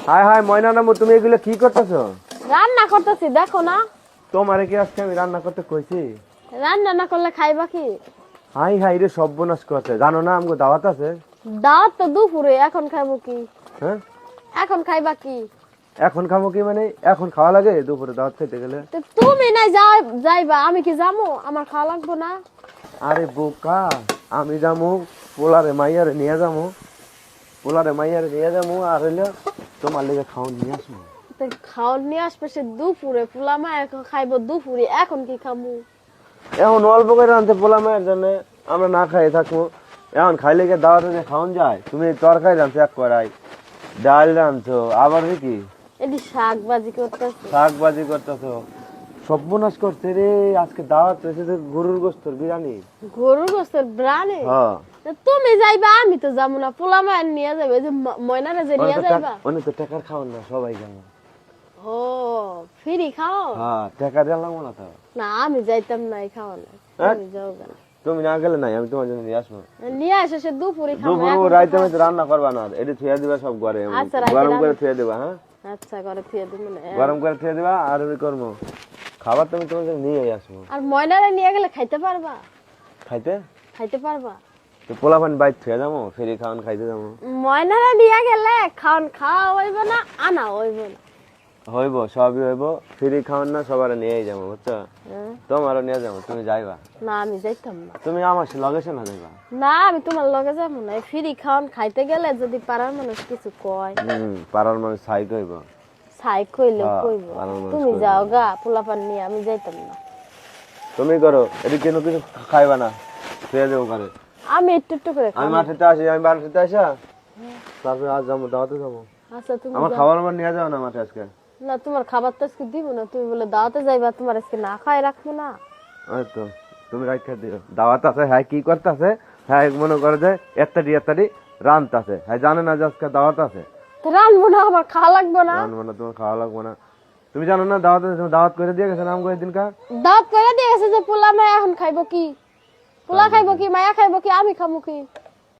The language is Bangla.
হাই হাই ময়না নামু, তুমি এগুলো কি করতেছো? রান্না করতেছি, দেখো না। তোমারে কি আজকে আমি রান্না করতে কইছি? রান্না না করলে খাইবা কি? হাই হাই রে সর্বনাশ করছে, জানো না আমগো দাওয়াত আছে? দাওয়াত তো দুপুরে, এখন খাইবো কি? হ্যাঁ এখন খাইবা কি? এখন খাবো কি মানে এখন খাওয়া লাগে দুপুরে দাওয়াত খাইতে গেলে? তো তুমি নাই যাইবা, আমি কি যাবো? আমার খাওয়া লাগবো না? আরে বোকা, আমি যাবো পোলারে মাইয়ারে নিয়ে যাবো, পোলারে মাইয়ারে নিয়ে যাবো আর হইলো তোমার লেগে খাওয়ান নিয়ে আসবো। তো খাওয়ার নিয়ে আসবে সে দুপুরে, পোলা মা এখন খাইবো দুপুরে, এখন কি খামু? এখন অল্প করে আনতে পোলা মায়ের জন্য আমরা না খাই থাকবো, এখন খাইলে গিয়ে দাওয়াতে যে খাওয়ান যায়? তুমি তরকারি রাঁধছো এক কড়াই, ডাল রাঁধছো, আবার কি এটি শাক ভাজি করতেছি। শাক ভাজি করতেছো, সর্বনাশ করছে রে। আজকে দাওয়াত হয়েছে যে গরুর গোস্তর বিরিয়ানি। গরুর গোস্তের ব্রানে? হ্যাঁ তুমি যাইবা, আমি তো যাবো না। পোলা মা নিয়ে যাবে, ওই যে ময়নারে যে নিয়ে যাইবা। অনেক তো টাকার খাওয়ান না, সবাই জানো। ও ফ্রি খাও? হ্যাঁ টাকা দিলাম না তো। না আমি যাইতাম না এই খাওয়া না। তুমি যাও কেন? তুমি না গেলে নাই, আমি তোমার জন্য নিয়ে আসবো। নিয়ে আসে সে দুপুরে খাবো। দুপুর রাইতে আমি রান্না করবা না, এটা থুয়ে দিবা সব ঘরে, আচ্ছা, রাইতে গরম করে রান্না- থুয়ে দিবা। হ্যাঁ আচ্ছা করে থুয়ে দিবো না। গরম করে থুয়ে দিবা আর ওই করবো খাবার তুমি তোমার জন্য নিয়ে আসবো। আর ময়নারে নিয়ে গেলে খাইতে পারবা? খাইতে খাইতে পারবা? তো পোলা পানি বাইর থুয়ে যাবো, ফেরি খাওয়ান খাইতে যাবো। ময়নারে নিয়ে গেলে খাওয়া হইব না, আনা হইব না। হইব, সবই হইব, ফ্রি খাওয়ান না সবার নিয়েই যাবো, বুঝছো? হ্যাঁ? তোমারও নিয়ে যাবো, তুমি যাইবা। না আমি যাইতাম না। তুমি আমার লগেছে না যাইবা। না আমি তোমার লগে যাবো না। ফ্রি খাওয়ান খাইতে গেলে যদি পাড়ার মানুষ কিছু কয়, পাড়ার মানুষ ছাই কইব। ছাই কইলে হ্যাঁ, কইব। পাড়ার মানুষ তুমি কইবো। যাও গা, পোলাপান নিয়ে, আমি যাইতাম না। তুমি করো, এটা কেন কিছু খাইবা না, খেয়ে দেবো ঘরে। আমি একটু একটু করে আমি খাবো। মাঠেতে আসি, আমি বাড়িতে আসা তারপরে আজ যাবো দাওয়াতে যাবো। আচ্ছা তুমি আমার যাও। খাবার আমার নিয়ে যাও না মাঠে আজকে। না তোমার খাবার তো আজকে দিব না, তুমি বলে দাওয়াতে যাইবা, তোমার আজকে না খাই রাখবো না। ওই তো তুমি রাখা দিও, দাওয়াত আছে। হ্যাঁ কি করতেছে, হ্যাঁ মনে করে যে এত্তাডি রানতাছে, হ্যাঁ জানে না যে আজকে দাওয়াত আছে। তো রানবো না, আমার খাওয়া লাগবো না। রানবো না, তোমার খাওয়া লাগবো না। তুমি জানো না দাওয়াত আছে, দাওয়াত করে দিয়ে গেছে নাম করে দিনকার। দাওয়াত করে দিয়ে গেছে যে পোলা মায়া এখন খাইবো কি? পোলা খাইবো কি, মায়া খাইবো কি, আমি খাবো কি?